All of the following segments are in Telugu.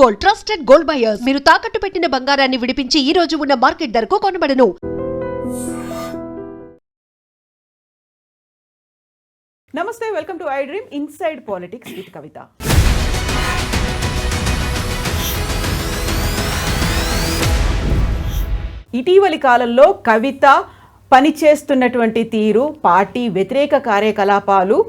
Gold, trusted gold buyers. మీరు తాకట్టు పెట్టిన బంగారాన్ని విడిపించి ఈ రోజు ఉన్న మార్కెట్ ధరకు కొనబడను. నమస్తే, welcome to iDream Inside Politics with Kavitha. ఇటీవలి కాలంలో కవిత పనిచేస్తున్నటువంటి తీరు, పార్టీ వ్యతిరేక కార్యకలాపాలు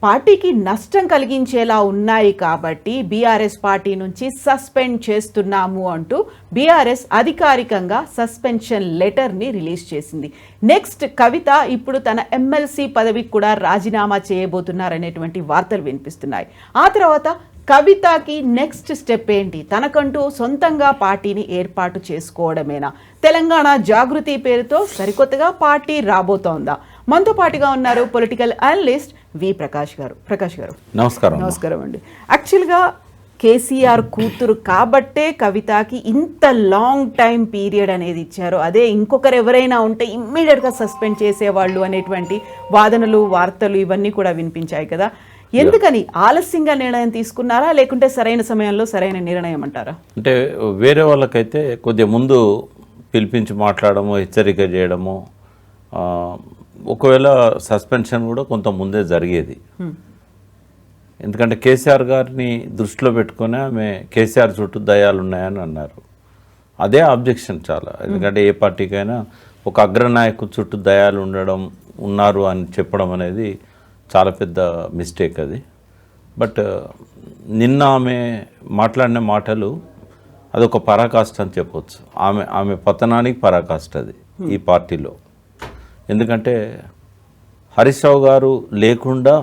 పార్టీకి నష్టం కలిగించేలా ఉన్నాయి కాబట్టి బీఆర్ఎస్ పార్టీ నుంచి సస్పెండ్ చేస్తున్నాము అంటూ బీఆర్ఎస్ అధికారికంగా సస్పెన్షన్ లెటర్ని రిలీజ్ చేసింది. నెక్స్ట్ కవిత ఇప్పుడు తన ఎమ్మెల్సీ పదవికి కూడా రాజీనామా చేయబోతున్నారనేటువంటి వార్తలు వినిపిస్తున్నాయి. ఆ తర్వాత కవితకి నెక్స్ట్ స్టెప్ ఏంటి? తనకంటూ సొంతంగా పార్టీని ఏర్పాటు చేసుకోవడమేనా? తెలంగాణ జాగృతి పేరుతో సరికొత్తగా పార్టీ రాబోతోందా? మనతో పాటుగా ఉన్నారు పొలిటికల్ అనలిస్ట్ వి ప్రకాష్ గారు. ప్రకాష్ గారు నమస్కారం. నమస్కారం అండి. యాక్చువల్గా కేసీఆర్ కూతురు కాబట్టే కవితకి ఇంత లాంగ్ టైం పీరియడ్ అనేది ఇచ్చారు. అదే ఇంకొకరు ఎవరైనా ఉంటే ఇమ్మీడియట్గా సస్పెండ్ చేసేవాళ్ళు అనేటువంటి వాదనలు, వార్తలు ఇవన్నీ కూడా వినిపించాయి కదా. ఎందుకని ఆలస్యంగా నిర్ణయం తీసుకున్నారా, లేకుంటే సరైన సమయంలో సరైన నిర్ణయం అంటారా? అంటే వేరే వాళ్ళకైతే కొద్దిగా ముందు పిలిపించి మాట్లాడము, హెచ్చరిక చేయడము, ఒకవేళ సస్పెన్షన్ కూడా కొంత ముందే జరిగేది. ఎందుకంటే కేసీఆర్ గారిని దృష్టిలో పెట్టుకుని ఆమె కేసీఆర్ చుట్టూ దయాలు ఉన్నాయని అన్నారు. అదే ఆబ్జెక్షన్ చాలా. ఎందుకంటే ఏ పార్టీకైనా ఒక అగ్రనాయకుడు చుట్టూ దయాలు ఉన్నారు అని చెప్పడం అనేది చాలా పెద్ద మిస్టేక్ అది. బట్ నిన్న ఆమె మాట్లాడిన మాటలు అదొక పరాకాష్ట అని చెప్పవచ్చు. ఆమె పతనానికి పరాకాష్ట అది ఈ పార్టీలో. ఎందుకంటే హరీష్ రావు గారు లేకుండా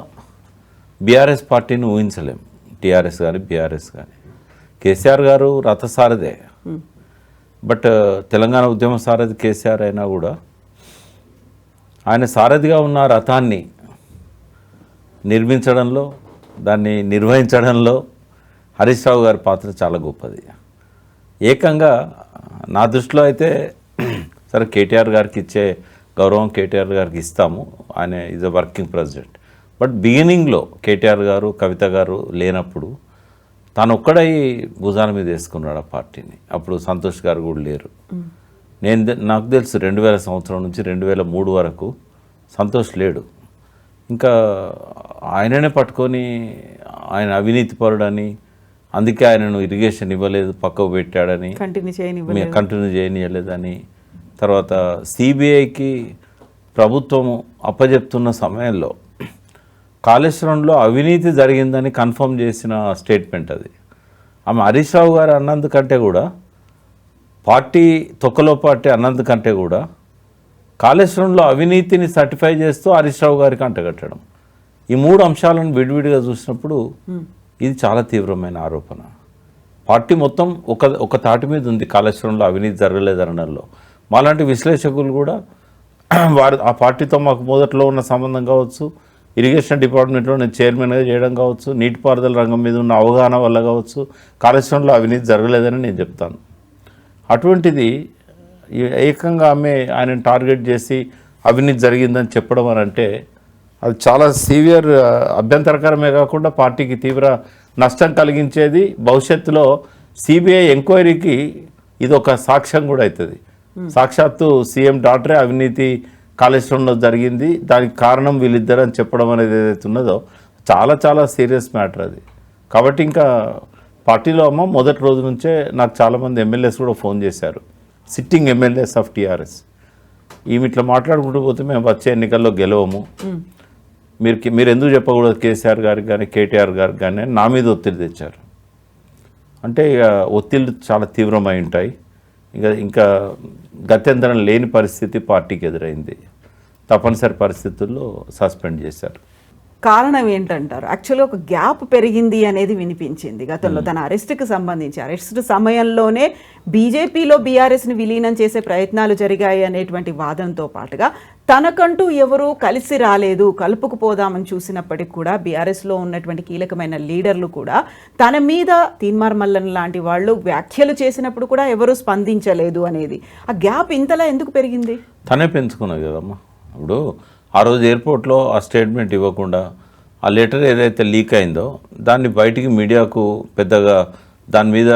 బీఆర్ఎస్ పార్టీని ఊహించలేం. టీఆర్ఎస్ కానీ బీఆర్ఎస్ కానీ. కేసీఆర్ గారు రథసారథే, బట్ తెలంగాణ ఉద్యమ సారథి కేసీఆర్ అయినా కూడా ఆయన సారథిగా ఉన్న రథాన్ని నిర్మించడంలో, దాన్ని నిర్వహించడంలో హరీష్ రావు గారి పాత్ర చాలా గొప్పది. ఏకంగా నా దృష్టిలో అయితే సరే కేటీఆర్ గారికి ఇచ్చే గౌరవం కేటీఆర్ గారికి ఇస్తాము, ఆయన is a working president. But బిగినింగ్లో కేటీఆర్ గారు, కవిత గారు లేనప్పుడు తాను ఒక్కడై భుజాల మీద వేసుకున్నాడు ఆ పార్టీని. అప్పుడు సంతోష్ గారు కూడా లేరు. నాకు తెలుసు 2000 సంవత్సరం నుంచి 2003 వరకు సంతోష్ లేడు. ఇంకా ఆయననే పట్టుకొని ఆయన అవినీతి పరుడని, అందుకే ఆయనను ఇరిగేషన్ ఇవ్వలేదు, పక్కకు పెట్టాడని, కంటిన్యూ చేయనివ్వలేదని, తర్వాత సిబిఐకి ప్రభుత్వము అప్పజెప్తున్న సమయంలో కాళేశ్వరంలో అవినీతి జరిగిందని కన్ఫర్మ్ చేసిన స్టేట్మెంట్ అది. ఆమె హరీష్ రావు గారు అన్నందుకంటే కూడా, పార్టీ తొక్కలో పార్టీ అన్నందుకంటే కూడా కాళేశ్వరంలో అవినీతిని సర్టిఫై చేస్తూ హరీష్ రావు గారికి అంటగట్టడం, ఈ 3 అంశాలను విడివిడిగా చూసినప్పుడు ఇది చాలా తీవ్రమైన ఆరోపణ. పార్టీ మొత్తం ఒక తాటి మీద ఉంది కాళేశ్వరంలో అవినీతి జరగలేదనడంలో. మాలాంటి విశ్లేషకులు కూడా వారు ఆ పార్టీతో మాకు మొదట్లో ఉన్న సంబంధం కావచ్చు, ఇరిగేషన్ డిపార్ట్మెంట్లో నేను చైర్మన్గా చేయడం కావచ్చు, నీటిపారుదల రంగం మీద ఉన్న అవగాహన వల్ల కావచ్చు, కాళేశ్వరంలో అవినీతి జరగలేదని నేను చెప్తాను. అటువంటిది ఏకంగా ఆయనను టార్గెట్ చేసి అవినీతి జరిగిందని చెప్పడం అని అంటే అది చాలా సీవియర్, అభ్యంతరకరమే కాకుండా పార్టీకి తీవ్ర నష్టం కలిగించేది. భవిష్యత్తులో సిబిఐ ఎంక్వైరీకి ఇది ఒక సాక్ష్యం కూడా అవుతుంది. సాక్షాత్తు సీఎం డాక్టరే అవినీతి కాళేశ్వరంలో జరిగింది, దానికి కారణం వీళ్ళిద్దరు అని చెప్పడం అనేది ఏదైతే ఉన్నదో చాలా చాలా సీరియస్ మ్యాటర్ అది. కాబట్టి ఇంకా పార్టీలో మొదటి రోజు నుంచే నాకు చాలామంది ఎమ్మెల్యేస్ కూడా ఫోన్ చేశారు, సిట్టింగ్ ఎమ్మెల్యేస్ ఆఫ్ టీఆర్ఎస్. ఈమె ఇట్లా మాట్లాడుకుంటూ పోతే మేము వచ్చే ఎన్నికల్లో గెలవము, మీరు ఎందుకు చెప్పకూడదు కేసీఆర్ గారికి కానీ కేటీఆర్ గారికి కానీ నా మీద ఒత్తిడి తెచ్చారు. అంటే ఇక ఒత్తిళ్ళు చాలా తీవ్రమై ఉంటాయి. ఇంకా గత్యంతరం లేని పరిస్థితి పార్టీకి ఎదురైంది. తప్పనిసరి పరిస్థితుల్లో సస్పెండ్ చేశారు. కారణం ఏంటంటారు? యాక్చువల్గా ఒక గ్యాప్ పెరిగింది అనేది వినిపించింది గతంలో. తన అరెస్ట్కి సంబంధించి అరెస్ట్ సమయంలోనే బీజేపీలో బీఆర్ఎస్ని విలీనం చేసే ప్రయత్నాలు జరిగాయి అనేటువంటి వాదనతో పాటుగా తనకంటూ ఎవరూ కలిసి రాలేదు, కలుపుకుపోదామని చూసినప్పటికి కూడా బీఆర్ఎస్లో ఉన్నటువంటి కీలకమైన లీడర్లు కూడా తన మీద తీన్మార్ మల్లన్ లాంటి వాళ్ళు వ్యాఖ్యలు చేసినప్పుడు కూడా ఎవరూ స్పందించలేదు అనేది. ఆ గ్యాప్ ఇంతలా ఎందుకు పెరిగింది? తనే పెంచుకున్నది కదమ్మా. ఇప్పుడు ఆ రోజు ఎయిర్పోర్ట్లో ఆ స్టేట్మెంట్ ఇవ్వకుండా ఆ లెటర్ ఏదైతే లీక్ అయిందో దాన్ని బయటికి మీడియాకు పెద్దగా దాని మీద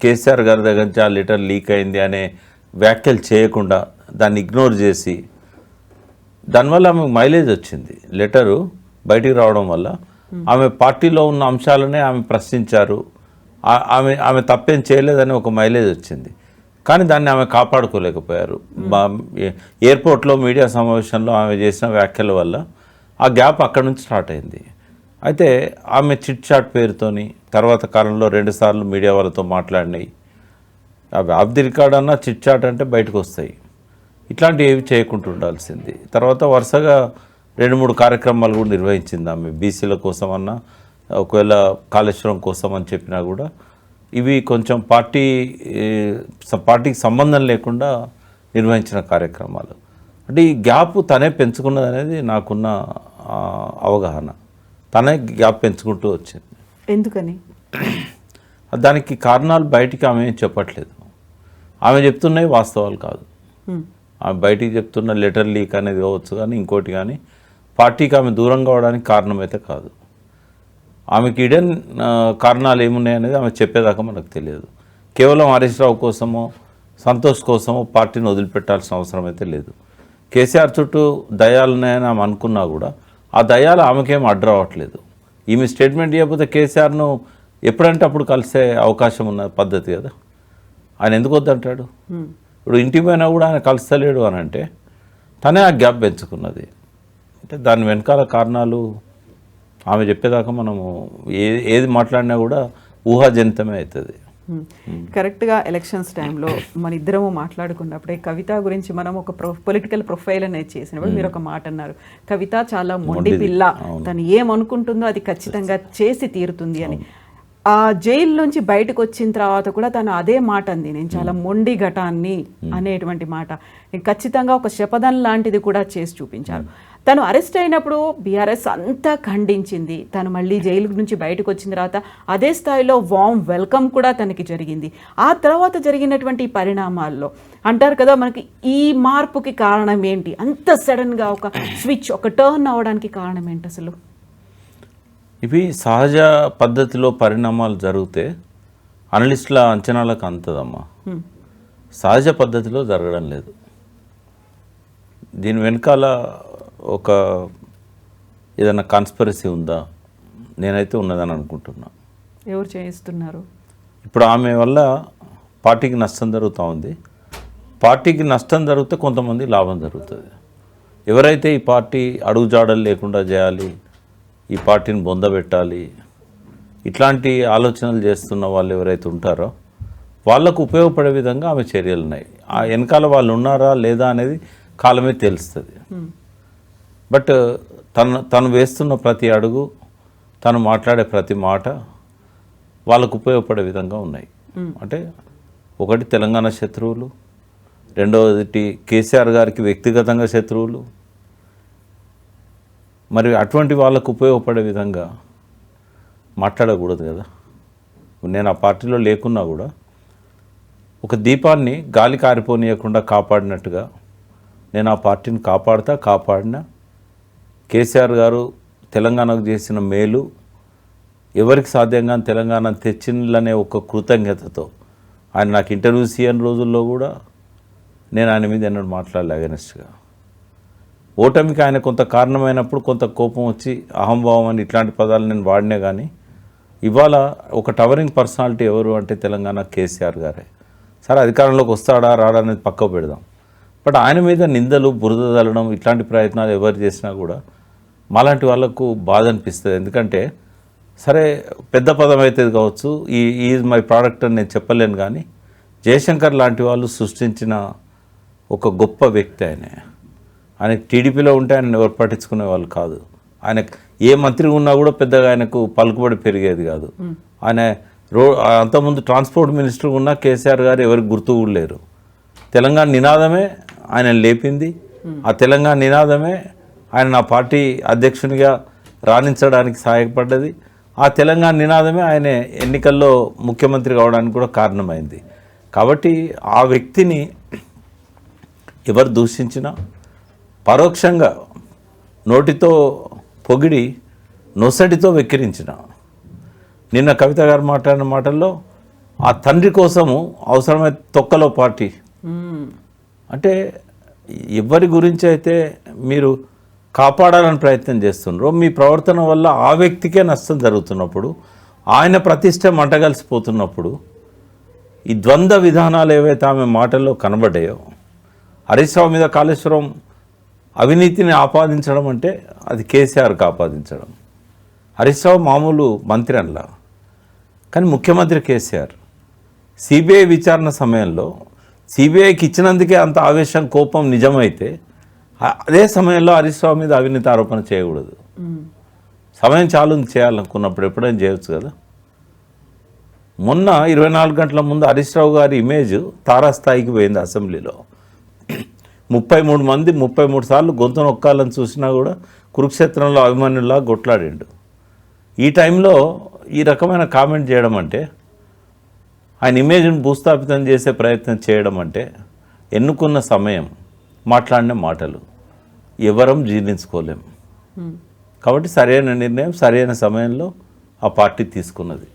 కేసీఆర్ గారి దగ్గర నుంచి ఆ లెటర్ లీక్ అయింది అనే వ్యాఖ్యలు చేయకుండా దాన్ని ఇగ్నోర్ చేసి దానివల్ల ఆమెకు మైలేజ్ వచ్చింది. లెటరు బయటికి రావడం వల్ల ఆమె పార్టీలో ఉన్న అంశాలనే ఆమె ప్రశ్నించారు, ఆమె తప్పేం చేయలేదని ఒక మైలేజ్ వచ్చింది. కానీ దాన్ని ఆమె కాపాడుకోలేకపోయారు. ఎయిర్పోర్ట్లో మీడియా సమావేశంలో ఆమె చేసిన వ్యాఖ్యల వల్ల ఆ గ్యాప్ అక్కడ నుంచి స్టార్ట్ అయింది. అయితే ఆమె చిట్ చాట్ పేరుతోని తర్వాత కాలంలో 2 సార్లు మీడియా వాళ్ళతో మాట్లాడినాయి. అవి ఆఫ్ ది రికార్డ్ అన్నా చిట్ చాట్ అంటే బయటకు వస్తాయి. ఇట్లాంటివి ఏవి చేయకుండా ఉండాల్సింది. తర్వాత వరుసగా 2-3 కార్యక్రమాలు కూడా నిర్వహించింది ఆమె. బీసీల కోసం అన్నా, ఒకవేళ కాళేశ్వరం కోసం అని చెప్పినా కూడా ఇవి కొంచెం పార్టీకి సంబంధం లేకుండా నిర్వహించిన కార్యక్రమాలు. అంటే ఈ గ్యాప్ తనే పెంచుకున్నది అనేది నాకున్న అవగాహన. తనే గ్యాప్ పెంచుకుంటూ వచ్చింది. ఎందుకని? దానికి కారణాలు బయటికి ఆమె ఏం చెప్పట్లేదు. ఆమె చెప్తున్నవి వాస్తవాలు కాదు. ఆమె బయటికి చెప్తున్న లెటర్ లీక్ అనేది కావచ్చు కానీ ఇంకోటి కానీ పార్టీకి ఆమె దూరం కావడానికి కారణమైతే కాదు. ఆమెకి ఇడెన్ కారణాలు ఏమున్నాయనేది ఆమె చెప్పేదాకా మనకు తెలియదు. కేవలం హరీష్ రావు కోసమో సంతోష్ కోసమో పార్టీని వదిలిపెట్టాల్సిన అవసరం అయితే లేదు. కేసీఆర్ చుట్టూ దయాలున్నాయని ఆమె అనుకున్నా కూడా ఆ దయాలు ఆమెకేం అడ్డు రావట్లేదు. ఈమె స్టేట్మెంట్ చేయకపోతే కేసీఆర్ను ఎప్పుడంటే అప్పుడు కలిసే అవకాశం ఉన్న పద్ధతి కదా. ఆయన ఎందుకు వద్దంటాడు? ఇప్పుడు ఇంటికి పోయినా కూడా ఆయన కలుస్తలేడు అని అంటే తనే ఆ గ్యాప్ పెంచుకున్నది. అంటే దాని వెనకాల కారణాలు ఆమె చెప్పేదాకా మనము ఏది మాట్లాడినా కూడా ఊహాజనితమే అవుతుంది. కరెక్ట్గా ఎలక్షన్స్ టైంలో మన ఇద్దరము మాట్లాడుకున్నప్పుడే కవిత గురించి మనం ఒక పొలిటికల్ ప్రొఫైల్ అనేది చేసినప్పుడు మీరు ఒక మాట అన్నారు, కవిత చాలా మొండి పిల్ల, తను ఏమనుకుంటుందో అది ఖచ్చితంగా చేసి తీరుతుంది అని. ఆ జైలు నుంచి బయటకు వచ్చిన తర్వాత కూడా తను అదే మాట అంది, నేను చాలా మొండి ఘటాన్ని అనేటువంటి మాట. ఖచ్చితంగా ఒక శపథం లాంటిది కూడా చేసి చూపించారు. తను అరెస్ట్ అయినప్పుడు బీఆర్ఎస్ అంతా ఖండించింది. తను మళ్ళీ జైలు నుంచి బయటకు వచ్చిన తర్వాత అదే స్థాయిలో వామ్ వెల్కమ్ కూడా తనకి జరిగింది. ఆ తర్వాత జరిగినటువంటి పరిణామాల్లో అంటారు కదా, మనకి ఈ మార్పుకి కారణం ఏంటి, అంత సడన్గా ఒక స్విచ్, ఒక టర్న్ అవడానికి కారణం ఏంటి అసలు? ఇవి సహజ పద్ధతిలో పరిణామాలు జరిగితే అనలిస్టుల అంచనాలకు అంతదమ్మా. సహజ పద్ధతిలో జరగడం లేదు. దీని వెనకాల ఒక ఏదైనా కాన్స్పిరసీ ఉందా? నేనైతే ఉన్నదని అనుకుంటున్నా. ఎవరు చేయిస్తున్నారు? ఇప్పుడు ఆమె వల్ల పార్టీకి నష్టం జరుగుతూ ఉంది. పార్టీకి నష్టం జరిగితే కొంతమంది లాభం జరుగుతుంది. ఎవరైతే ఈ పార్టీ అడుగుజాడలు లేకుండా చేయాలి, ఈ పార్టీని బొందబెట్టాలి, ఇట్లాంటి ఆలోచనలు చేస్తున్న వాళ్ళు ఎవరైతే ఉంటారో వాళ్ళకు ఉపయోగపడే విధంగా ఆమె చర్యలు ఉన్నాయి. ఆ వెనకాల వాళ్ళు ఉన్నారా లేదా అనేది కాలమే తెలుస్తుంది. బట్ తను వేస్తున్న ప్రతి అడుగు, తను మాట్లాడే ప్రతి మాట వాళ్ళకు ఉపయోగపడే విధంగా ఉన్నాయి. అంటే ఒకటి తెలంగాణ శత్రువులు, రెండవది కేసీఆర్ గారికి వ్యక్తిగతంగా శత్రువులు. మరి అటువంటి వాళ్ళకు ఉపయోగపడే విధంగా మాట్లాడకూడదు కదా. నేను ఆ పార్టీలో లేకున్నా కూడా ఒక దీపాన్ని గాలి కారిపోనీయకుండా కాపాడినట్టుగా నేను ఆ పార్టీని కాపాడిన కేసీఆర్ గారు తెలంగాణకు చేసిన మేలు ఎవరికి సాధ్యంగా తెలంగాణ తెచ్చినలనే ఒక కృతజ్ఞతతో ఆయన నాకు ఇంటర్వ్యూస్ ఇయ్యని రోజుల్లో కూడా నేను ఆయన మీద ఎన్నడూ మాట్లాడలే అగెనిస్ట్గా. ఓటమికి ఆయన కొంత కారణమైనప్పుడు కొంత కోపం వచ్చి అహంభావం అని ఇట్లాంటి పదాలు నేను వాడినే. కానీ ఇవాళ ఒక టవరింగ్ పర్సనాలిటీ ఎవరు అంటే తెలంగాణ కేసీఆర్ గారే. సరే అధికారంలోకి వస్తాడా రాడా అనేది పక్కకు పెడదాం. బట్ ఆయన మీద నిందలు, బురద చల్లడం ఇట్లాంటి ప్రయత్నాలు ఎవరు చేసినా కూడా మాలాంటి వాళ్ళకు బాధ అనిపిస్తుంది. ఎందుకంటే సరే పెద్ద పదం అయితే కావచ్చు, ఈజ్ మై ప్రోడక్ట్ అని నేను చెప్పలేను. కానీ జయశంకర్ లాంటి వాళ్ళు సృష్టించిన ఒక గొప్ప వ్యక్తి ఆయన టీడీపీలో ఉంటే ఆయన ఎవరు పట్టించుకునే వాళ్ళు కాదు. ఆయన ఏ మంత్రి ఉన్నా కూడా పెద్దగా ఆయనకు పలుకుబడి పెరిగేది కాదు. ఆయన అంతకుముందు ట్రాన్స్పోర్ట్ మినిస్టర్ ఉన్నా కేసీఆర్ గారు ఎవరికి గుర్తు కూడా లేరు. తెలంగాణ నినాదమే ఆయన లేపింది. ఆ తెలంగాణ నినాదమే ఆయన నా పార్టీ అధ్యక్షునిగా రాణించడానికి సహాయపడ్డది. ఆ తెలంగాణ నినాదమే ఆయన ఎన్నికల్లో ముఖ్యమంత్రి కావడానికి కూడా కారణమైంది. కాబట్టి ఆ వ్యక్తిని ఎవరు దూషించినా పరోక్షంగా నోటితో పొగిడి నొసటితో వెక్కిరించిన నిన్న కవిత గారు మాట్లాడిన మాటల్లో ఆ తండ్రి కోసము అవసరమైతే తొక్కలో పార్టీ అంటే ఎవరి గురించి అయితే మీరు కాపాడాలని ప్రయత్నం చేస్తున్నారో మీ ప్రవర్తన వల్ల ఆ వ్యక్తికే నష్టం జరుగుతున్నప్పుడు ఆయన ప్రతిష్ట మంటగలిసిపోతున్నప్పుడు ఈ ద్వంద్వ విధానాలు ఏవైతే ఆమె మాటల్లో కనబడ్డాయో హరీష్ రావు మీద కాళేశ్వరం అవినీతిని ఆపాదించడం అంటే అది కేసీఆర్కి ఆపాదించడం. హరీష్ రావు మామూలు మంత్రి అనలా, కానీ ముఖ్యమంత్రి కేసీఆర్. సిబిఐ విచారణ సమయంలో సిబిఐకి ఇచ్చినందుకే అంత ఆవేశం కోపం నిజమైతే అదే సమయంలో హరీష్ రావు మీద అవినీతి ఆరోపణ చేయకూడదు. సమయం చాలు చేయాలనుకున్నప్పుడు ఎప్పుడైనా చేయొచ్చు కదా. మొన్న 24 గంటల ముందు హరీష్ రావు గారి ఇమేజ్ తారాస్థాయికి పోయింది. అసెంబ్లీలో 33 మంది 33 సార్లు గొంతు నొక్కాలని చూసినా కూడా కురుక్షేత్రంలో అభిమన్యులా కొట్లాడిండు. ఈ టైంలో ఈ రకమైన కామెంట్ చేయడం అంటే ఆయన ఇమేజ్ను భూస్థాపితం చేసే ప్రయత్నం చేయడం అంటే ఎన్నుకున్న సమయం మాట్లాడిన మాటలు ఎవరం జీర్ణించుకోలేం. కాబట్టి సరైన నిర్ణయం సరైన సమయంలో ఆ పార్టీ తీసుకున్నది.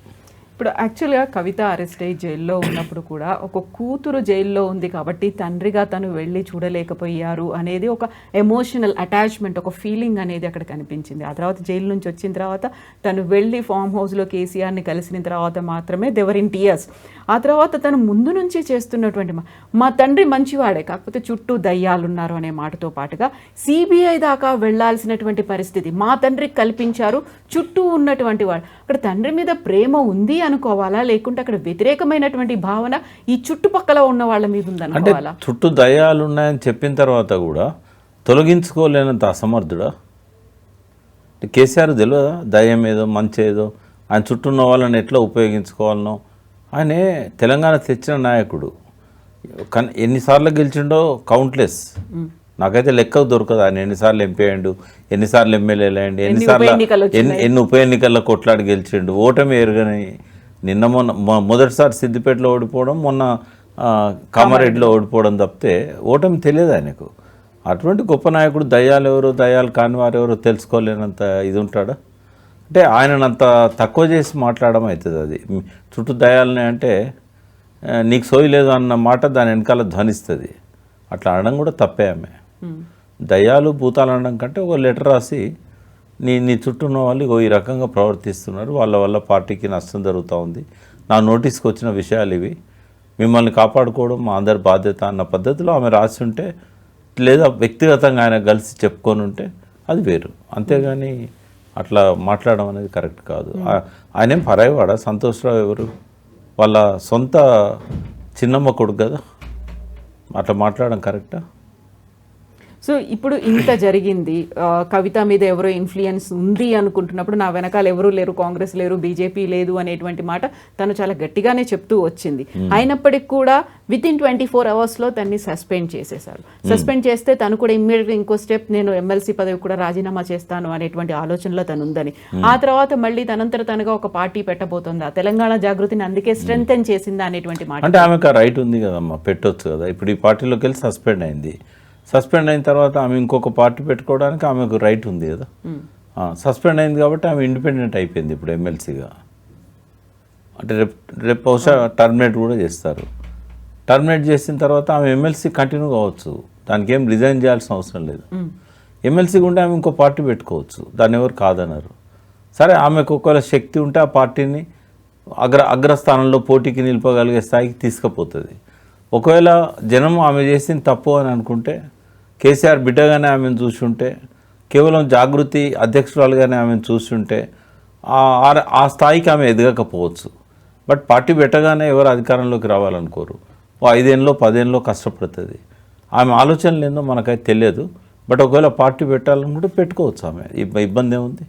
ఇప్పుడు యాక్చువల్గా కవిత అరెస్ట్ అయ్యి జైల్లో ఉన్నప్పుడు కూడా ఒక కూతురు జైల్లో ఉంది కాబట్టి తండ్రిగా తను వెళ్ళి చూడలేకపోయారు అనేది ఒక ఎమోషనల్ అటాచ్మెంట్, ఒక ఫీలింగ్ అనేది అక్కడ కనిపించింది. ఆ తర్వాత జైలు నుంచి వచ్చిన తర్వాత తను వెళ్ళి ఫామ్ హౌస్లో కేసీఆర్ని కలిసిన తర్వాత మాత్రమే దెవర్ ఇన్ టీయర్స్. ఆ తర్వాత తను ముందు నుంచి చేస్తున్నటువంటి మా తండ్రి మంచివాడే కాకపోతే చుట్టూ దయ్యాలు ఉన్నారు అనే మాటతో పాటుగా సిబిఐ దాకా వెళ్లాల్సినటువంటి పరిస్థితి మా తండ్రికి కల్పించారు చుట్టూ ఉన్నటువంటి వాడు. అక్కడ తండ్రి మీద ప్రేమ ఉంది అనుకోవాలా, లేకుంటే అక్కడ వ్యతిరేకమైనటువంటి భావన ఈ చుట్టుపక్కల ఉన్న వాళ్ళ మీద ఉంది అనుకోవాలా? చుట్టూ దయ్యాలు ఉన్నాయని చెప్పిన తర్వాత కూడా తొలగించుకోలేనంత అసమర్థుడా కేసీఆర్? తెలియదా దయ్యం ఏదో మంచి ఏదో ఆయన చుట్టూ ఉన్న వాళ్ళని ఎట్లా ఉపయోగించుకోవాలనో? ఆయనే తెలంగాణ తెచ్చిన నాయకుడు. కానీ ఎన్నిసార్లు గెలిచిండో కౌంట్లెస్. నాకైతే లెక్క దొరకదు ఆయన ఎన్నిసార్లు ఎంపీ అయ్యిండు, ఎన్నిసార్లు ఎమ్మెల్యేలు అయ్యండు, ఎన్ని ఉప ఎన్నికల్లో కొట్లాడి గెలిచిండు. ఓటమి ఎరుగని నిన్న మొదటిసారి సిద్దిపేటలో ఓడిపోవడం, మొన్న కామారెడ్డిలో ఓడిపోవడం తప్పితే ఓటమి తెలియదు ఆయనకు. అటువంటి గొప్ప నాయకుడు దయ్యాలు ఎవరో దయ్యాలు కాని వారు ఎవరో తెలుసుకోలేనంత ఇది ఉంటాడా? అంటే ఆయనంత తక్కువ చేసి మాట్లాడడం అవుతుంది. అది చుట్టూ దయాలని అంటే నీకు సోయి లేదు అన్న మాట దాని వెనకాల ధ్వనిస్తుంది. అట్లా అనడం కూడా తప్పే. ఆమె దయ్యాలు భూతాలు అనడం కంటే ఒక లెటర్ రాసి నీ చుట్టూ ఉన్న వాళ్ళు ఈ రకంగా ప్రవర్తిస్తున్నారు, వాళ్ళ వల్ల పార్టీకి నష్టం జరుగుతూ ఉంది, నా నోటీస్కి వచ్చిన విషయాలు ఇవి, మిమ్మల్ని కాపాడుకోవడం మా అందరి బాధ్యత అన్న పద్ధతిలో ఆమె రాసి ఉంటే, లేదా వ్యక్తిగతంగా ఆయన కలిసి చెప్పుకొని ఉంటే అది వేరు. అంతేగాని అట్లా మాట్లాడడం అనేది కరెక్ట్ కాదు. ఆయనేం పరాయివాడ? సంతోష్రావు ఎవరు? వాళ్ళ సొంత చిన్నమ్మ కొడుకు కదా. అట్లా మాట్లాడడం కరెక్టా? సో ఇప్పుడు ఇంత జరిగింది, కవిత మీద ఎవరో ఇన్ఫ్లుయెన్స్ ఉంది అనుకుంటున్నప్పుడు నా వెనకాల ఎవరూ లేరు, కాంగ్రెస్ లేరు, బీజేపీ లేదు అనేటువంటి మాట తను చాలా గట్టిగానే చెప్తూ వచ్చింది. అయినప్పటికీ కూడా విత్ ఇన్ 24 అవర్స్లో తన్ని సస్పెండ్ చేసేశారు. సస్పెండ్ చేస్తే తను కూడా ఇమ్మీడియట్గా ఇంకో స్టెప్ నేను ఎమ్మెల్సీ పదవి కూడా రాజీనామా చేస్తాను అనేటువంటి ఆలోచనలో తను ఉందని. ఆ తర్వాత మళ్ళీ తనంతట తనగా ఒక పార్టీ పెట్టబోతుందా, తెలంగాణ జాగృతిని అందుకే స్ట్రెంగ్తెన్ చేసిందా అనేటువంటి మాట. అంటే ఆమెకు రైట్ ఉంది కదమ్మా, పెట్టొచ్చు కదా. ఇప్పుడు ఈ పార్టీలోకి వెళ్ళి సస్పెండ్ అయింది. సస్పెండ్ అయిన తర్వాత ఆమె ఇంకొక పార్టీ పెట్టుకోవడానికి ఆమెకు రైట్ ఉంది కదా. సస్పెండ్ అయింది కాబట్టి ఆమె ఇండిపెండెంట్ అయిపోయింది ఇప్పుడు ఎమ్మెల్సీగా. అంటే రేపు బహుశా టర్మినేట్ కూడా చేస్తారు. టర్మినేట్ చేసిన తర్వాత ఆమె ఎమ్మెల్సీ కంటిన్యూ కావచ్చు, దానికి ఏం రిజైన్ చేయాల్సిన అవసరం లేదు. ఎమ్మెల్సీగా ఉంటే ఆమె ఇంకో పార్టీ పెట్టుకోవచ్చు, దాన్ని ఎవరు కాదన్నారు. సరే, ఆమెకు ఒకవేళ శక్తి ఉంటే ఆ పార్టీని అగ్రస్థానంలో పోటీకి నిలిపగలిగే స్థాయికి తీసుకుపోతుంది. ఒకవేళ జనం ఆమె చేసింది తప్పు అని అనుకుంటే, కేసీఆర్ బిడ్డగానే ఆమెను చూసుంటే, కేవలం జాగృతి అధ్యక్షురాలుగానే ఆమెను చూస్తుంటే ఆ స్థాయికి ఆమె ఎదగకపోవచ్చు. బట్ పార్టీ పెట్టగానే ఎవరు అధికారంలోకి రావాలనుకోరు. 5 ఏళ్ళలో 10 ఏళ్ళలో కష్టపడుతుంది. ఆమె ఆలోచనలు ఏందో మనకైతే తెలియదు. బట్ ఒకవేళ పార్టీ పెట్టాలనుకుంటే పెట్టుకోవచ్చు, ఆమె ఇబ్బంది ఏముంది.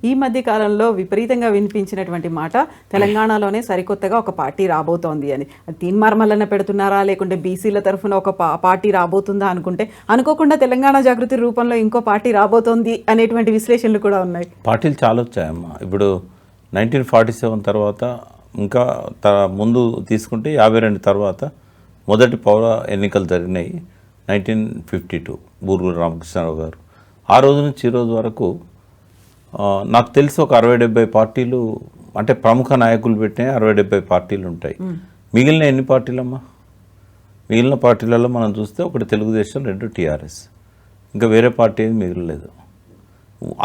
ఈ మధ్య కాలంలో విపరీతంగా వినిపించినటువంటి మాట తెలంగాణలోనే సరికొత్తగా ఒక పార్టీ రాబోతోంది అని. తీన్మార్మల్లన్న పెడుతున్నారా, లేకుంటే బీసీల తరఫున ఒక పార్టీ రాబోతుందా అనుకుంటే, అనుకోకుండా తెలంగాణ జాగృతి రూపంలో ఇంకో పార్టీ రాబోతోంది అనేటువంటి విశ్లేషణలు కూడా ఉన్నాయి. పార్టీలు చాలా వచ్చాయమ్మా. ఇప్పుడు 1947 తర్వాత ఇంకా ముందు తీసుకుంటే 52 తర్వాత మొదటి పౌర ఎన్నికలు జరిగినాయి 1952 బూరుగుల రామకృష్ణారావు గారు. ఆ రోజు నుంచి ఈ రోజు వరకు నాకు తెలిసి ఒక 60-70 పార్టీలు అంటే ప్రముఖ నాయకులు పెట్టిన 60-70 పార్టీలు ఉంటాయి. మిగిలిన ఎన్ని పార్టీలమ్మా? మిగిలిన పార్టీలలో మనం చూస్తే ఒకటి తెలుగుదేశం, 2 టీఆర్ఎస్, ఇంకా వేరే పార్టీ ఏది మిగలలేదు.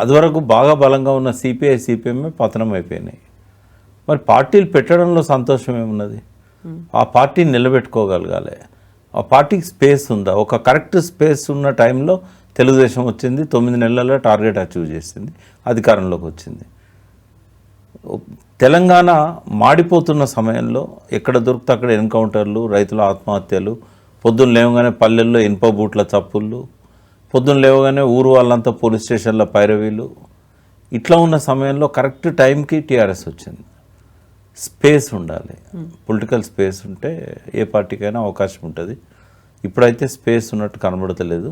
అదివరకు బాగా బలంగా ఉన్న సిపిఐ, సిపిఎంఏ పతనం అయిపోయినాయి. మరి పార్టీలు పెట్టడంలో సంతోషం ఏమున్నది? ఆ పార్టీని నిలబెట్టుకోగలగాలి. ఆ పార్టీకి స్పేస్ ఉందా? ఒక కరెక్ట్ స్పేస్ ఉన్న టైంలో తెలుగుదేశం వచ్చింది, 9 నెలల్లో టార్గెట్ అచీవ్ చేసింది, అధికారంలోకి వచ్చింది. తెలంగాణ మాడిపోతున్న సమయంలో ఎక్కడ దొరికితే అక్కడ ఎన్కౌంటర్లు, రైతుల ఆత్మహత్యలు, పొద్దున్న లేవగానే పల్లెల్లో ఇనుప బూట్ల చప్పుళ్ళు, పొద్దున్న లేవగానే ఊరు వాళ్ళంతా పోలీస్ స్టేషన్ల పైరవీలు, ఇట్లా ఉన్న సమయంలో కరెక్ట్ టైంకి టీఆర్ఎస్ వచ్చింది. స్పేస్ ఉండాలి, పొలిటికల్ స్పేస్ ఉంటే ఏ పార్టీకైనా అవకాశం ఉంటుంది. ఇప్పుడైతే స్పేస్ ఉన్నట్టు కనబడతలేదు.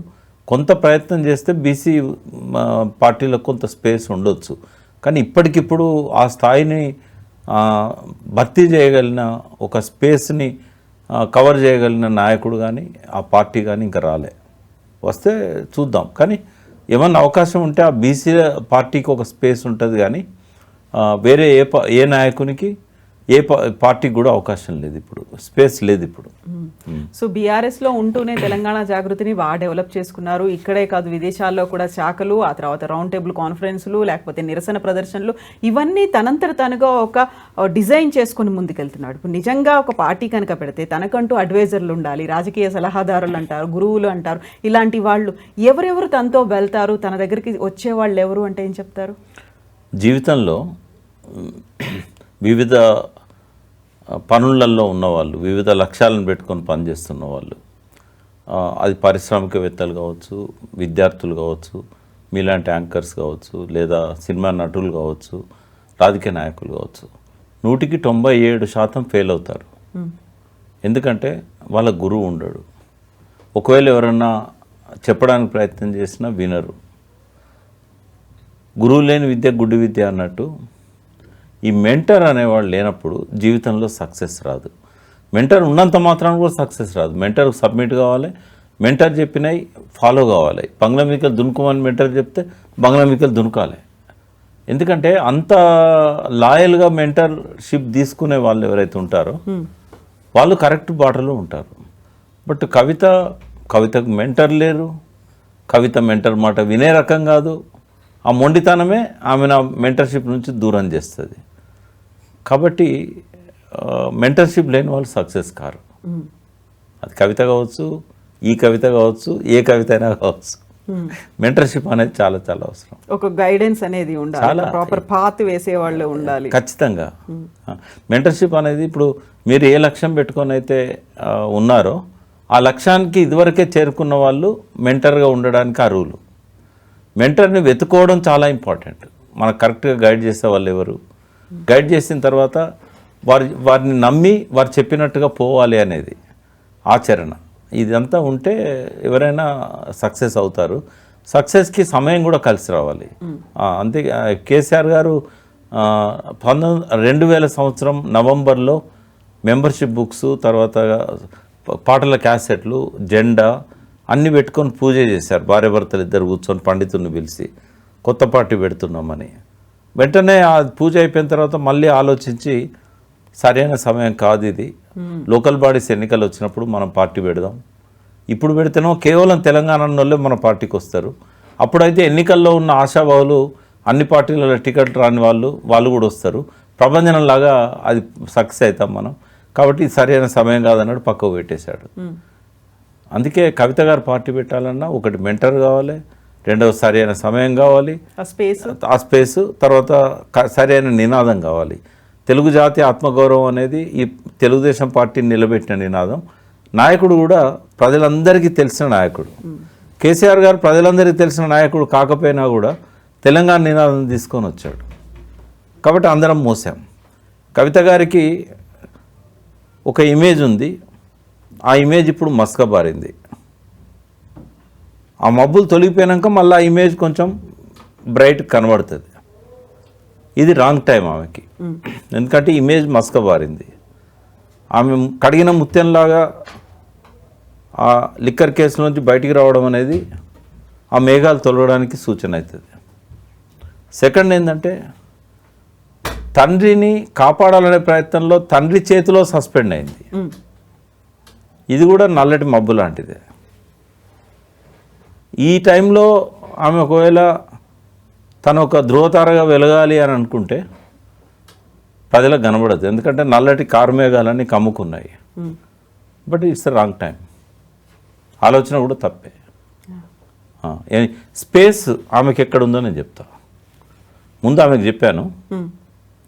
కొంత ప్రయత్నం చేస్తే బీసీ పార్టీలకు కొంత స్పేస్ ఉండొచ్చు, కానీ ఇప్పటికిప్పుడు ఆ స్థాయిని భర్తీ చేయగలిగిన, ఒక స్పేస్ని కవర్ చేయగలిగిన నాయకుడు కానీ ఆ పార్టీ కానీ ఇంకా రాలే. వస్తే చూద్దాం, కానీ ఏమన్నా అవకాశం ఉంటే ఆ బీసీ పార్టీకి ఒక స్పేస్ ఉంటుంది, కానీ వేరే ఏ నాయకునికి ఏ పార్టీకి కూడా అవకాశం లేదు, ఇప్పుడు స్పేస్ లేదు ఇప్పుడు. సో బీఆర్ఎస్లో ఉంటూనే తెలంగాణ జాగృతిని బాగా డెవలప్ చేసుకున్నారు. ఇక్కడే కాదు, విదేశాల్లో కూడా శాఖలు, ఆ తర్వాత రౌండ్ టేబుల్ కాన్ఫరెన్స్లు, లేకపోతే నిరసన ప్రదర్శనలు, ఇవన్నీ తనంతట తనుగా ఒక డిజైన్ చేసుకుని ముందుకెళ్తున్నాడు. ఇప్పుడు నిజంగా ఒక పార్టీ కనుక పెడితే తనకంటూ అడ్వైజర్లు ఉండాలి, రాజకీయ సలహాదారులు అంటారు, గురువులు అంటారు, ఇలాంటి వాళ్ళు ఎవరెవరు తనతో వెళ్తారు, తన దగ్గరికి వచ్చేవాళ్ళు ఎవరు అంటే ఏం చెప్తారు? జీవితంలో వివిధ పనులలో ఉన్నవాళ్ళు, వివిధ లక్ష్యాలను పెట్టుకొని పనిచేస్తున్న వాళ్ళు, అది పారిశ్రామికవేత్తలు కావచ్చు, విద్యార్థులు కావచ్చు, మీలాంటి యాంకర్స్ కావచ్చు, లేదా సినిమా నటులు కావచ్చు, రాజకీయ నాయకులు కావచ్చు, 97% ఫెయిల్ అవుతారు. ఎందుకంటే వాళ్ళ గురువు ఉండడు. ఒకవేళ ఎవరన్నా చెప్పడానికి ప్రయత్నం చేసినా వినరు. గురువు లేని విద్య గుడ్డి విద్య అన్నట్టు ఈ మెంటర్ అనేవాళ్ళు లేనప్పుడు జీవితంలో సక్సెస్ రాదు. మెంటర్ ఉన్నంత మాత్రాన కూడా సక్సెస్ రాదు. మెంటర్కి సబ్మిట్ కావాలి, మెంటర్ చెప్పినవి ఫాలో కావాలి. బంగ్లా మీకలు దునుకోమని మెంటర్ చెప్తే బంగ్లా మీకలు దునకాలి. ఎందుకంటే అంత లాయల్గా మెంటర్షిప్ తీసుకునే వాళ్ళు ఎవరైతే ఉంటారో వాళ్ళు కరెక్ట్ బాటలో ఉంటారు. బట్ కవితకు మెంటర్ లేరు, కవిత మెంటర్ మాట వినే రకం కాదు. ఆ మొండితనమే ఆమె నా మెంటర్షిప్ నుంచి దూరం చేస్తుంది. కాబట్టి మెంటర్షిప్ లేని వాళ్ళు సక్సెస్ కారు. అది కవిత కావచ్చు, ఈ కవిత కావచ్చు, ఏ కవిత అయినా కావచ్చు. మెంటర్షిప్ అనేది చాలా చాలా అవసరం. ఒక గైడెన్స్ అనేది ఉండాలి, ప్రాపర్ పాత్ వేసేవాళ్ళు ఉండాలి ఖచ్చితంగా. మెంటర్షిప్ అనేది ఇప్పుడు మీరు ఏ లక్ష్యం పెట్టుకొని అయితే ఉన్నారో ఆ లక్ష్యానికి ఇదివరకే చేరుకున్న వాళ్ళు మెంటర్గా ఉండడానికి అర్హులు. మెంటర్ని వెతుకోవడం చాలా ఇంపార్టెంట్. మనకు కరెక్ట్గా గైడ్ చేసే వాళ్ళు ఎవరు, గైడ్ చేసిన తర్వాత వారిని నమ్మి వారు చెప్పినట్టుగా పోవాలి అనేది ఆచరణ. ఇదంతా ఉంటే ఎవరైనా సక్సెస్ అవుతారు. సక్సెస్కి సమయం కూడా కలిసి రావాలి. అంతే. కేసీఆర్ గారు 2000 సంవత్సరం నవంబర్లో మెంబర్షిప్ బుక్స్, తర్వాత పాటల క్యాసెట్లు, జెండా అన్నీ పెట్టుకొని పూజ చేశారు. భార్యాభర్తలు ఇద్దరు కూర్చొని పండితుడిని పిలిచి కొత్త పార్టీ పెడుతున్నామని. వెంటనే ఆ పూజ అయిపోయిన తర్వాత మళ్ళీ ఆలోచించి సరైన సమయం కాదు ఇది, లోకల్ బాడీస్ ఎన్నికలు వచ్చినప్పుడు మనం పార్టీ పెడదాం. ఇప్పుడు పెడితేనో కేవలం తెలంగాణలోనే మన పార్టీకి వస్తారు. అప్పుడైతే ఎన్నికల్లో ఉన్న ఆశావాహులు, అన్ని పార్టీలలో టికెట్ రాని వాళ్ళు కూడా వస్తారు. ప్రభంజనంలాగా అది సక్సెస్ అవుతాం మనం. కాబట్టి ఇది సరైన సమయం కాదన్నాడు, పక్కకు పెట్టేశాడు. అందుకే కవిత గారు పార్టీ పెట్టాలన్నా ఒకటి మెంటర్ కావాలి, రెండవ సరైన సమయం కావాలి, ఆ స్పేస్, తర్వాత సరైన నినాదం కావాలి. తెలుగు జాతి ఆత్మగౌరవం అనేది ఈ తెలుగుదేశం పార్టీని నిలబెట్టిన నినాదం. నాయకుడు కూడా ప్రజలందరికీ తెలిసిన నాయకుడు. కేసీఆర్ గారు ప్రజలందరికీ తెలిసిన నాయకుడు కాకపోయినా కూడా తెలంగాణ నినాదం తీసుకొని వచ్చాడు. కాబట్టి అందరం మోసాం. కవిత గారికి ఒక ఇమేజ్ ఉంది, ఆ ఇమేజ్ ఇప్పుడు మస్కబారింది. ఆ మబ్బులు తొలగిపోయాక మళ్ళీ ఆ ఇమేజ్ కొంచెం బ్రైట్ కనబడుతుంది. ఇది రాంగ్ టైం ఆమెకి, ఎందుకంటే ఇమేజ్ మస్కబారింది. ఆమె కడిగిన ముత్యంలాగా ఆ లిక్కర్ కేసు నుంచి బయటికి రావడం అనేది ఆ మేఘాలు తొలగడానికి సూచన అవుతుంది. సెకండ్ ఏంటంటే తండ్రిని కాపాడాలనే ప్రయత్నంలో తండ్రి చేతిలో సస్పెండ్ అయింది. ఇది కూడా నల్లటి మబ్బు లాంటిదే. ఈ టైంలో ఆమె ఒకవేళ తను ఒక ధ్రువతారగా వెలగాలి అని అనుకుంటే ప్రజలకు కనబడదు, ఎందుకంటే నల్లటి కారుమేఘాలన్నీ కమ్ముకున్నాయి. But it's the wrong time. ఆలోచన కూడా తప్పే. స్పేస్ ఆమెకి ఎక్కడుందో నేను చెప్తా. ముందు ఆమెకు చెప్పాను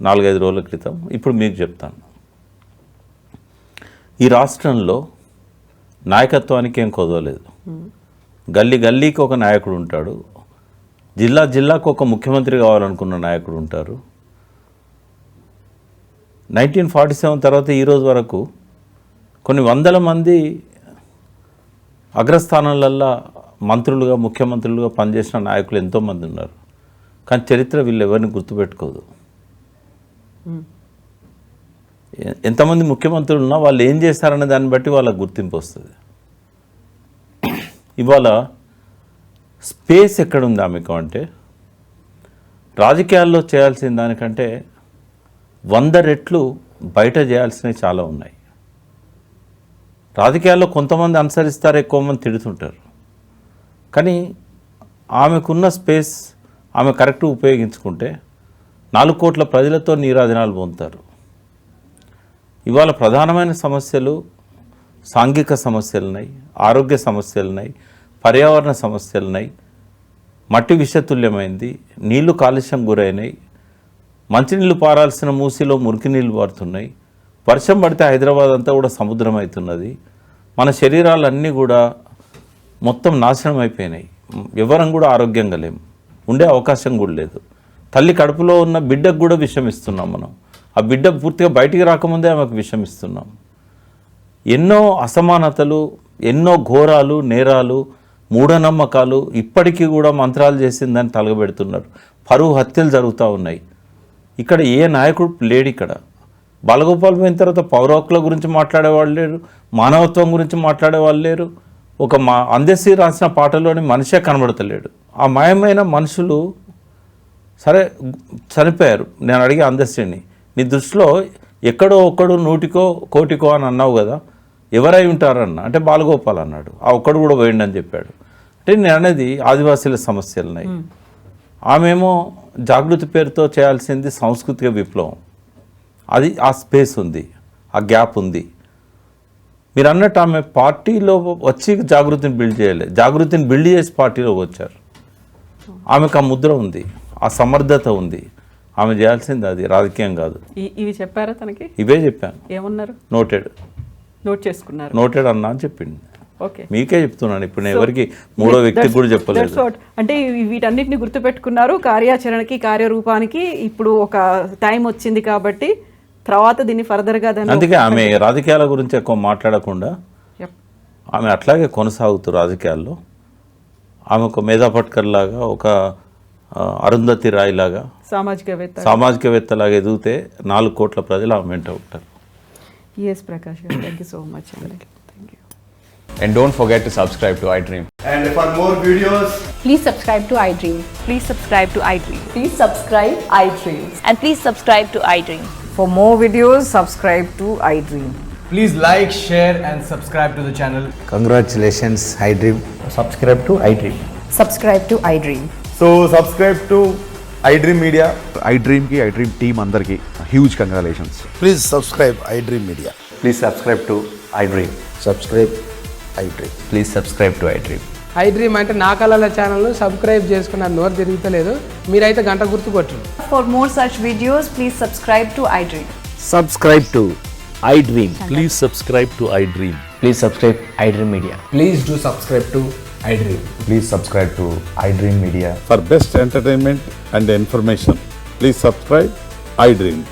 4-5 రోజుల క్రితం, ఇప్పుడు మీకు చెప్తాను. ఈ రాష్ట్రంలో నాయకత్వానికి ఏం కొదవలేదు. గల్లీ గల్లీకి ఒక నాయకుడు ఉంటాడు, జిల్లా జిల్లాకు ఒక ముఖ్యమంత్రి కావాలనుకున్న నాయకుడు ఉంటారు. 1947 తర్వాత ఈరోజు వరకు కొన్ని వందల మంది అగ్రస్థానాలల్లో మంత్రులుగా ముఖ్యమంత్రులుగా పనిచేసిన నాయకులు ఎంతోమంది ఉన్నారు. కానీ చరిత్ర వీళ్ళు ఎవరిని గుర్తుపెట్టుకోదు. ఎంతమంది ముఖ్యమంత్రులు ఉన్నా వాళ్ళు ఏం చేస్తారనే దాన్ని బట్టి వాళ్ళకు గుర్తింపు వస్తుంది. ఇవాళ స్పేస్ ఎక్కడుంది ఆమెకు అంటే, రాజకీయాల్లో చేయాల్సిన దానికంటే 100 రెట్లు బయట చేయాల్సినవి చాలా ఉన్నాయి. రాజకీయాల్లో కొంతమంది అనుసరిస్తారు, ఎక్కువ మంది తిడుతుంటారు. కానీ ఆమెకున్న స్పేస్ ఆమె కరెక్ట్గా ఉపయోగించుకుంటే 4 కోట్ల ప్రజలతో నీరాజనాలు పొందుతారు. ఇవాళ ప్రధానమైన సమస్యలు సాంఘిక సమస్యలున్నాయి, ఆరోగ్య సమస్యలున్నాయి, పర్యావరణ సమస్యలున్నాయి, మట్టి విషతుల్యమైంది, నీళ్లు కాలుష్యం గురైనాయి, మంచినీళ్ళు పారాల్సిన మూసిలో మురికి నీళ్ళు పారుతున్నాయి, వర్షం పడితే హైదరాబాద్ అంతా కూడా సముద్రం అవుతున్నది, మన శరీరాలన్నీ కూడా మొత్తం నాశనం అయిపోయినాయి, ఎవరం కూడా ఆరోగ్యంగా లేము, ఉండే అవకాశం కూడా లేదు. తల్లి కడుపులో ఉన్న బిడ్డకు కూడా విషం ఇస్తున్నాం మనం. ఆ బిడ్డ పూర్తిగా బయటికి రాకముందే ఆమెకు విషం ఇస్తున్నాం. ఎన్నో అసమానతలు, ఎన్నో ఘోరాలు, నేరాలు, మూఢనమ్మకాలు ఇప్పటికీ కూడా మంత్రాలు చేసిందని తలగబెడుతున్నారు. పరువు హత్యలు జరుగుతూ ఉన్నాయి. ఇక్కడ ఏ నాయకుడు లేడు. ఇక్కడ బాలగోపాల్ పోయిన తర్వాత పౌర హక్కుల గురించి మాట్లాడేవాళ్ళు లేరు, మానవత్వం గురించి మాట్లాడేవాళ్ళు లేరు. ఒక అందశ్రీ రాసిన పాటలోని మనిషే కనబడతలేడు. ఆ మాయమైన మనుషులు సరే చనిపోయారు. నేను అడిగే అందశ్రీని, నీ దృష్టిలో ఎక్కడో ఒక్కడు 100కో 1,00,00,000 అని అన్నావు కదా, ఎవరై ఉంటారన్న అంటే బాలగోపాల్ అన్నాడు. ఆ ఒక్కడు కూడా పోయిండి అని చెప్పాడు. అంటే నేను అనేది ఆదివాసీల సమస్యలున్నాయి. ఆమెమో జాగృతి పేరుతో చేయాల్సింది సాంస్కృతిక విప్లవం. అది ఆ స్పేస్ ఉంది, ఆ గ్యాప్ ఉంది. మీరు అన్నట్టు ఆమె పార్టీలో వచ్చి జాగృతిని బిల్డ్ చేయలేదు, జాగృతిని బిల్డ్ చేసి పార్టీలో వచ్చారు. ఆమెకు ఆ ముద్ర ఉంది, ఆ సమర్థత ఉంది. ఆమె చేయాల్సింది అది, రాజకీయం కాదు. ఇవి చెప్పారా తనకి? ఇవే చెప్పాను. ఏమన్నారు? నోట్ చేసుకున్నారు. నోటెడ్ అన్నా అని చెప్పింది. ఓకే, మీకే చెప్తున్నాను. ఇప్పుడు నేను ఎవరికి మూడో వ్యక్తికి కూడా చెప్పలేదు. అంటే వీటన్నిటిని గుర్తుపెట్టుకున్నారు. కార్యాచరణకి, కార్యరూపానికి ఇప్పుడు ఒక టైం వచ్చింది కాబట్టి తర్వాత దీన్ని ఫర్దర్గా అందుకే ఆమె రాజకీయాల గురించి ఎక్కువ మాట్లాడకుండా ఆమె అట్లాగే కొనసాగుతూ రాజకీయాల్లో ఆమె ఒక మేధా పట్కర్ లాగా, ఒక అరుంధతి రాయ్ లాగా, సామాజికవేత్తలాగా ఎదిగితే 4 కోట్ల ప్రజలు ఆమె వెంట ఉంటారు. ఎస్ ప్రకాష్ గారు, thank you so much. Thank you. And don't forget to subscribe to iDream. And for more videos, please subscribe to iDream. Please subscribe to iDream. Please subscribe iDream. And please subscribe to iDream. For more videos, subscribe to iDream. please like, share and subscribe to the channel. Congratulations, iDream. Subscribe to iDream. Subscribe to iDream. So subscribe to iDream Media. iDream ki iDream team andarki huge congratulations. Please subscribe iDream Media. Please subscribe to iDream. Subscribe iDream. Please subscribe to iDream. iDream అంటే నా కళల ఛానల్ను సబ్స్క్రైబ్ చేసుకున్నారు. నోరు తిరుగుతలేదు, మీరైతే గంట గుర్తు కొట్టండి. For more such videos, please subscribe to iDream. Subscribe to iDream. Please subscribe to iDream. Please subscribe iDream Media. Please do subscribe to iDream. Please subscribe to iDream Media. For best entertainment and information, please subscribe iDream.